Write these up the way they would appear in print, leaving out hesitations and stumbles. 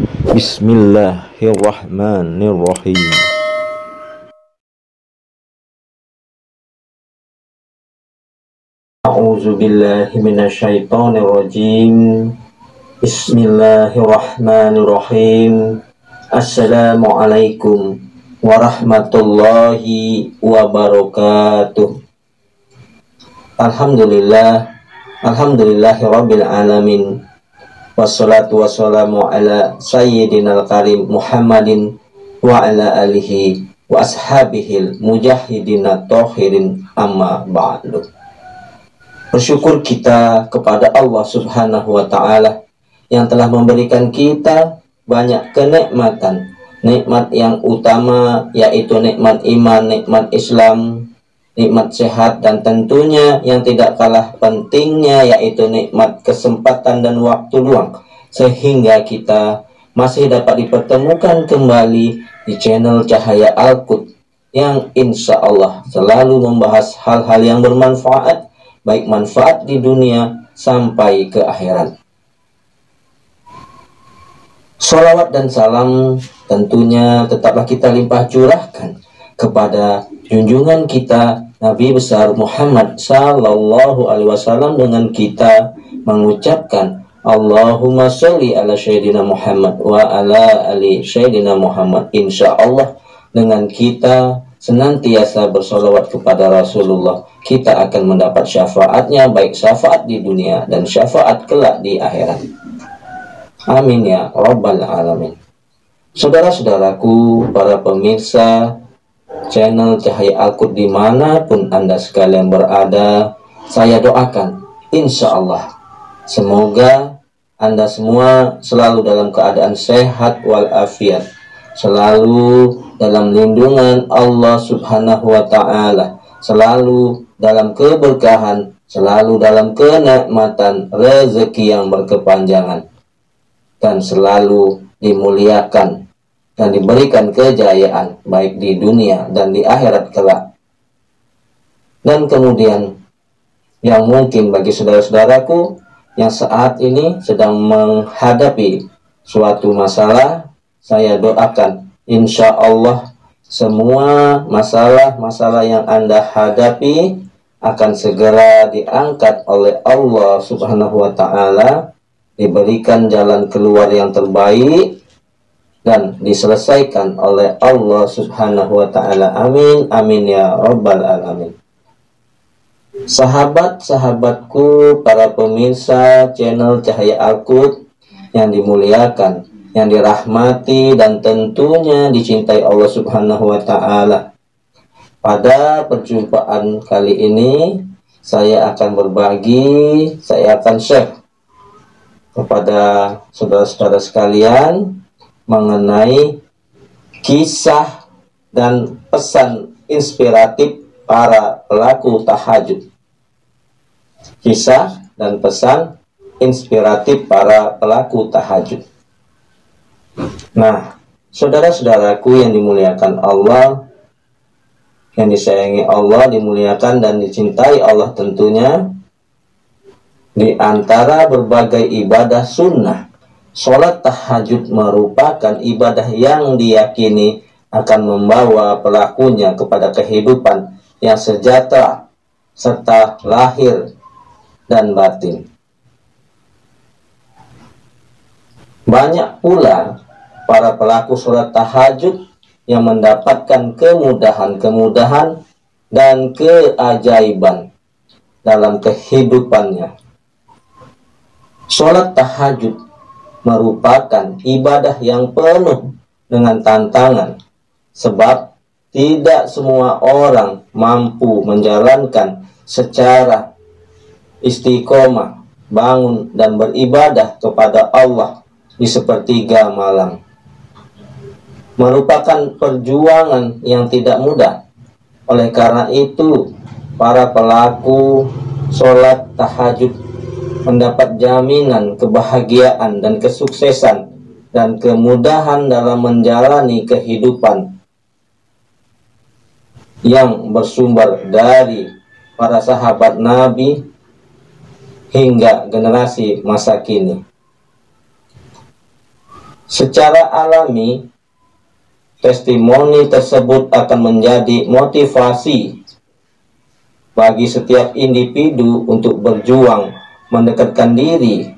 Bismillahirrahmanirrahim. A'udzu billahi minasyaitonir rajim. Bismillahirrahmanirrahim. Assalamualaikum warahmatullahi wabarakatuh. Alhamdulillahirabbil alamin. Wassalatu wassalamu ala sayyidinal karim Muhammadin wa ala alihi wa ashabihil mujahidina tohirin amma ba'du. Bersyukur kita kepada Allah subhanahu wa ta'ala yang telah memberikan kita banyak kenikmatan. Nikmat yang utama yaitu nikmat iman, nikmat Islam, nikmat sehat, dan tentunya yang tidak kalah pentingnya yaitu nikmat kesempatan dan waktu luang, sehingga kita masih dapat dipertemukan kembali di channel Cahaya Al-Qud yang insya Allah selalu membahas hal-hal yang bermanfaat, baik manfaat di dunia sampai ke akhirat. Sholawat dan salam tentunya tetaplah kita limpah curahkan kepada junjungan kita Nabi besar Muhammad sallallahu alaihi wasallam dengan kita mengucapkan Allahumma sholli ala sayyidina Muhammad wa ala ali sayyidina Muhammad. Insya Allah dengan kita senantiasa bersolawat kepada Rasulullah, kita akan mendapat syafaatnya, baik syafaat di dunia dan syafaat kelak di akhirat. Amin ya rabbal alamin. Saudara-saudaraku, para pemirsa channel Cahaya Al-Qud dimanapun Anda sekalian berada, saya doakan insya Allah semoga Anda semua selalu dalam keadaan sehat walafiat, selalu dalam lindungan Allah subhanahu wa ta'ala, selalu dalam keberkahan, selalu dalam kenikmatan rezeki yang berkepanjangan, dan selalu dimuliakan dan diberikan kejayaan baik di dunia dan di akhirat kelak. Dan kemudian yang mungkin bagi saudara-saudaraku yang saat ini sedang menghadapi suatu masalah, saya doakan insya Allah semua masalah-masalah yang Anda hadapi akan segera diangkat oleh Allah subhanahu wa ta'ala, diberikan jalan keluar yang terbaik dan diselesaikan oleh Allah subhanahu wa ta'ala. Amin, amin ya rabbal alamin. Sahabat-sahabatku, para pemirsa channel Cahaya Al-Qud yang dimuliakan, yang dirahmati dan tentunya dicintai Allah subhanahu wa ta'ala, pada perjumpaan kali ini saya akan berbagi, saya akan share kepada saudara-saudara sekalian mengenai kisah dan pesan inspiratif para pelaku tahajud. Kisah dan pesan inspiratif para pelaku tahajud. Nah, saudara-saudaraku yang dimuliakan Allah, yang disayangi Allah, dimuliakan dan dicintai Allah tentunya, di antara berbagai ibadah sunnah, sholat tahajud merupakan ibadah yang diyakini akan membawa pelakunya kepada kehidupan yang sejahtera serta lahir dan batin. Banyak pula para pelaku sholat tahajud yang mendapatkan kemudahan-kemudahan dan keajaiban dalam kehidupannya. Sholat tahajud merupakan ibadah yang penuh dengan tantangan, sebab tidak semua orang mampu menjalankan secara istiqomah, bangun dan beribadah kepada Allah di sepertiga malam. Merupakan perjuangan yang tidak mudah. Oleh karena itu, para pelaku sholat tahajud mendapat jaminan kebahagiaan dan kesuksesan dan kemudahan dalam menjalani kehidupan yang bersumber dari para sahabat Nabi hingga generasi masa kini. Secara alami, testimoni tersebut akan menjadi motivasi bagi setiap individu untuk berjuang mendekatkan diri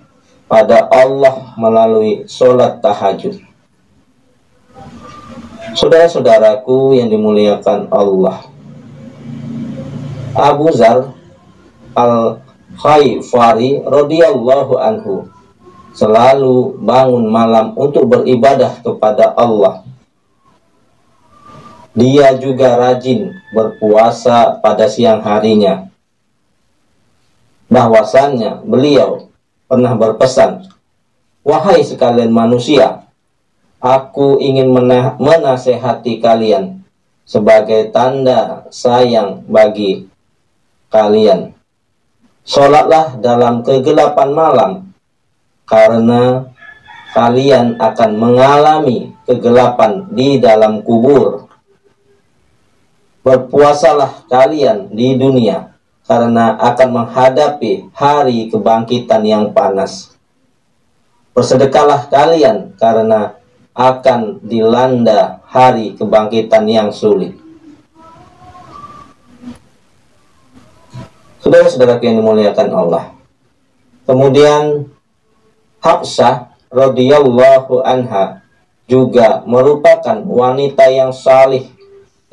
pada Allah melalui sholat tahajud. Saudara-saudaraku yang dimuliakan Allah, Abu Dzar Al-Ghifari radhiyallahu anhu selalu bangun malam untuk beribadah kepada Allah. Dia juga rajin berpuasa pada siang harinya. Bahwasannya beliau pernah berpesan, "Wahai sekalian manusia, aku ingin menasehati kalian sebagai tanda sayang bagi kalian. Sholatlah dalam kegelapan malam, karena kalian akan mengalami kegelapan di dalam kubur. Berpuasalah kalian di dunia, karena akan menghadapi hari kebangkitan yang panas. Bersedekahlah kalian, karena akan dilanda hari kebangkitan yang sulit." Saudara-saudara yang dimuliakan Allah, kemudian Hafsah radhiyallahu anha juga merupakan wanita yang salih,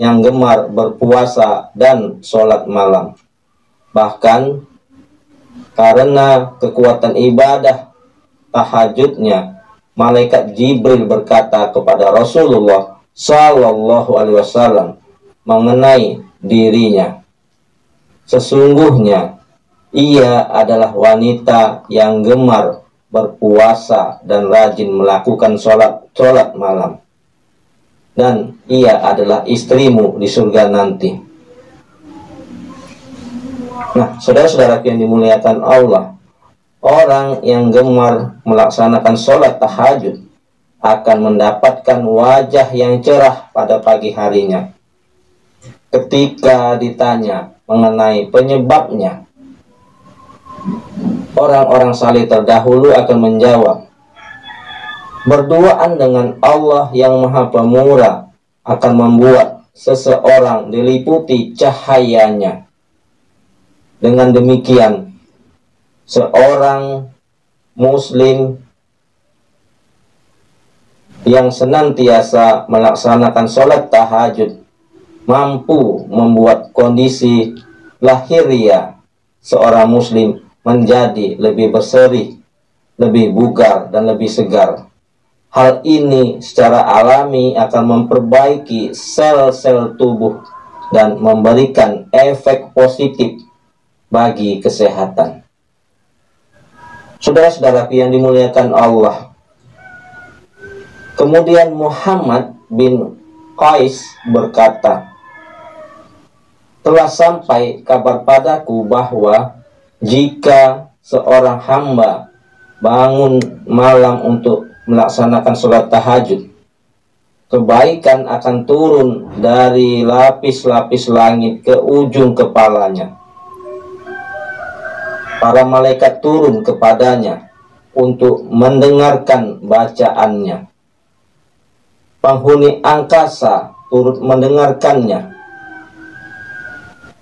yang gemar berpuasa dan sholat malam. Bahkan karena kekuatan ibadah tahajudnya, malaikat Jibril berkata kepada Rasulullah Shallallahu Alaihi Wasallam mengenai dirinya, "Sesungguhnya ia adalah wanita yang gemar berpuasa dan rajin melakukan sholat malam, dan ia adalah istrimu di surga nanti." Nah, saudara-saudara yang dimuliakan Allah, orang yang gemar melaksanakan sholat tahajud akan mendapatkan wajah yang cerah pada pagi harinya. Ketika ditanya mengenai penyebabnya, orang-orang saleh terdahulu akan menjawab, "Berduaan dengan Allah yang Maha Pemurah akan membuat seseorang diliputi cahayanya. Dengan demikian, seorang muslim yang senantiasa melaksanakan sholat tahajud mampu membuat kondisi lahiriah seorang muslim menjadi lebih berseri, lebih bugar, dan lebih segar. Hal ini secara alami akan memperbaiki sel-sel tubuh dan memberikan efek positif bagi kesehatan." Saudara-saudara yang dimuliakan Allah, kemudian Muhammad bin Qais berkata, "Telah sampai kabar padaku bahwa jika seorang hamba bangun malam untuk melaksanakan sholat tahajud, kebaikan akan turun dari lapis-lapis langit ke ujung kepalanya. Para malaikat turun kepadanya untuk mendengarkan bacaannya. Penghuni angkasa turut mendengarkannya.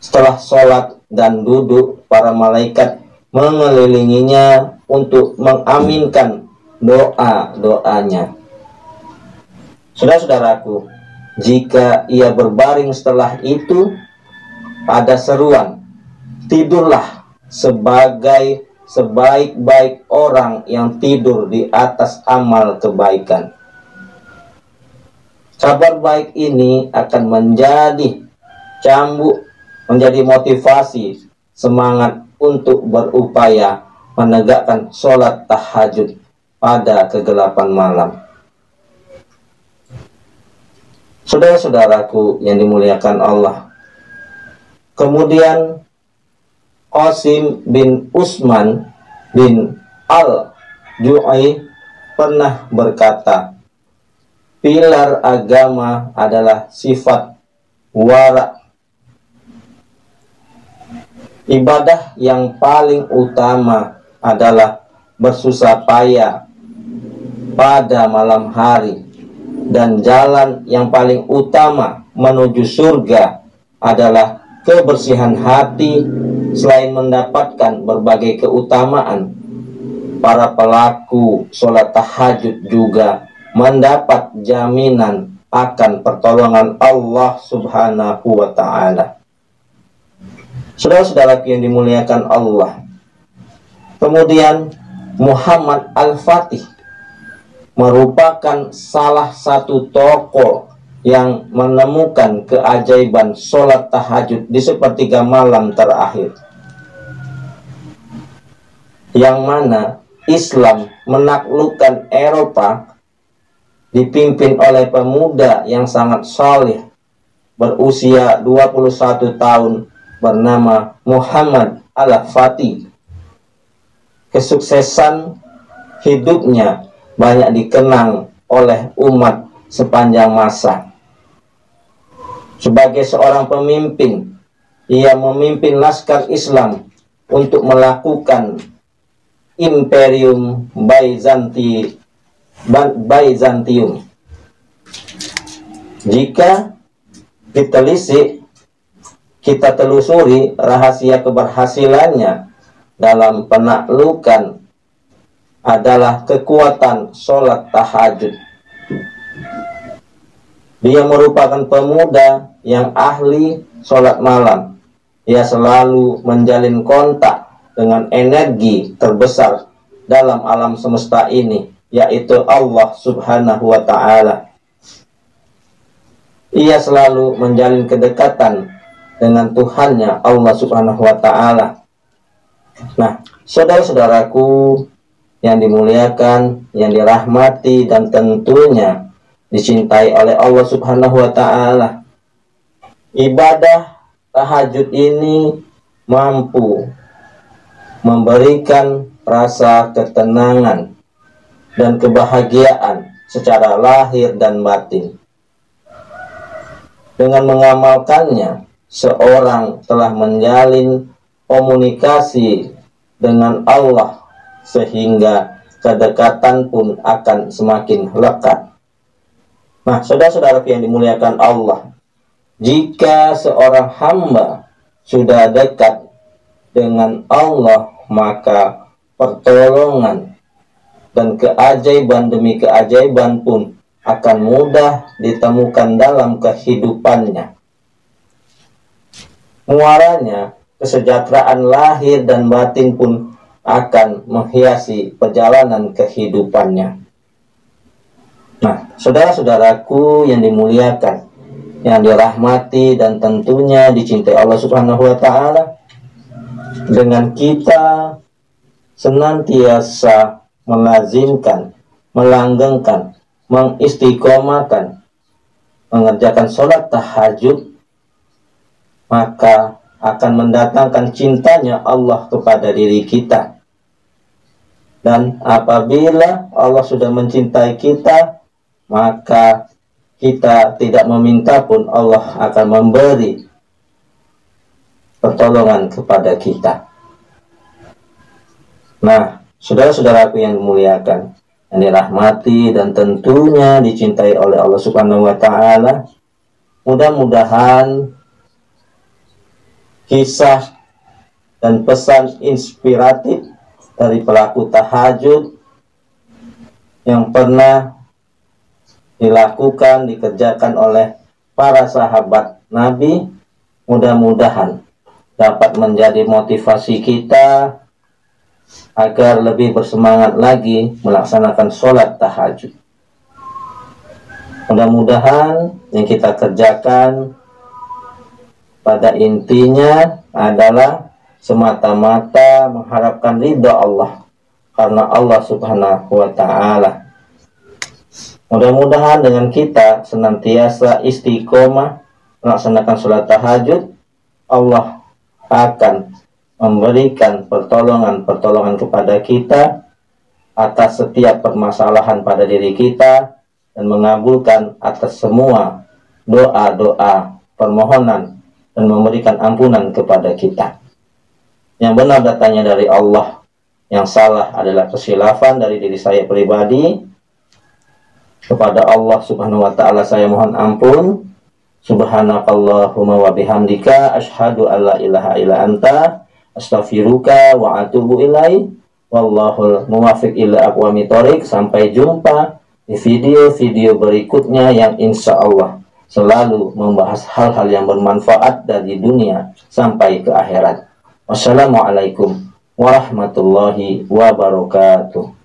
Setelah sholat dan duduk, para malaikat mengelilinginya untuk mengaminkan doa-doanya. Saudara-saudaraku, jika ia berbaring setelah itu, ada seruan, 'Tidurlah sebagai sebaik-baik orang yang tidur di atas amal kebaikan.' Kabar baik ini akan menjadi cambuk, menjadi motivasi, semangat untuk berupaya menegakkan sholat tahajud pada kegelapan malam. Saudara-saudaraku yang dimuliakan Allah, kemudian Qasim bin Utsman bin Al-Ju'ai pernah berkata, "Pilar agama adalah sifat wara. Ibadah yang paling utama adalah bersusah payah pada malam hari, dan jalan yang paling utama menuju surga adalah kebersihan hati. Selain mendapatkan berbagai keutamaan, para pelaku sholat tahajud juga mendapat jaminan akan pertolongan Allah Subhanahu wa Ta'ala. Saudara-saudara yang dimuliakan Allah, kemudian Muhammad Al-Fatih merupakan salah satu tokoh yang menemukan keajaiban sholat tahajud di sepertiga malam terakhir, yang mana Islam menaklukkan Eropa dipimpin oleh pemuda yang sangat saleh berusia 21 tahun bernama Muhammad Al-Fatih. Kesuksesan hidupnya banyak dikenang oleh umat sepanjang masa. Sebagai seorang pemimpin, ia memimpin laskar Islam untuk melakukan Imperium Byzantium. Jika kita telusuri rahasia keberhasilannya dalam penaklukan adalah kekuatan sholat tahajud. Dia merupakan pemuda yang ahli sholat malam. Ia selalu menjalin kontak dengan energi terbesar dalam alam semesta ini, yaitu Allah Subhanahu wa Ta'ala. Ia selalu menjalin kedekatan dengan Tuhannya, Allah Subhanahu wa Ta'ala. Nah, saudara-saudaraku yang dimuliakan, yang dirahmati, dan tentunya dicintai oleh Allah Subhanahu wa Ta'ala, ibadah tahajud ini mampu memberikan rasa ketenangan dan kebahagiaan secara lahir dan batin. Dengan mengamalkannya, seorang telah menjalin komunikasi dengan Allah, sehingga kedekatan pun akan semakin lekat. Nah, saudara-saudara yang dimuliakan Allah, jika seorang hamba sudah dekat dengan Allah, maka pertolongan dan keajaiban demi keajaiban pun akan mudah ditemukan dalam kehidupannya. Muaranya, kesejahteraan lahir dan batin pun akan menghiasi perjalanan kehidupannya. Nah, saudara-saudaraku yang dimuliakan, yang dirahmati dan tentunya dicintai Allah Subhanahu wa Ta'ala, dengan kita senantiasa melazimkan, melanggengkan, mengistiqomahkan, mengerjakan sholat tahajud, maka akan mendatangkan cintanya Allah kepada diri kita. Dan apabila Allah sudah mencintai kita, maka kita tidak meminta pun Allah akan memberi pertolongan kepada kita. Nah, saudara-saudaraku yang dimuliakan, yang dirahmati dan tentunya dicintai oleh Allah Subhanahu wa Ta'ala, mudah-mudahan kisah dan pesan inspiratif dari pelaku tahajud yang pernah dikerjakan oleh para sahabat Nabi, mudah-mudahan dapat menjadi motivasi kita agar lebih bersemangat lagi melaksanakan sholat tahajud. Mudah-mudahan yang kita kerjakan pada intinya adalah semata-mata mengharapkan ridha Allah, karena Allah Subhanahu wa Ta'ala. Mudah-mudahan dengan kita senantiasa istiqomah melaksanakan sholat tahajud, Allah akan memberikan pertolongan kepada kita atas setiap permasalahan pada diri kita, dan mengabulkan atas semua doa-doa permohonan, dan memberikan ampunan kepada kita. Yang benar datangnya dari Allah, yang salah adalah kesilafan dari diri saya pribadi. Kepada Allah Subhanahu wa taala saya mohon ampun. Subhanakallahumma wa bihamdika asyhadu alla ilaha illa anta astaghfiruka wa atubu ilaik. Wallahul muwaffiq ila aqwamit thoriq. Sampai jumpa di video-video berikutnya yang insya Allah selalu membahas hal-hal yang bermanfaat dari dunia sampai ke akhirat. Wassalamualaikum warahmatullahi wabarakatuh.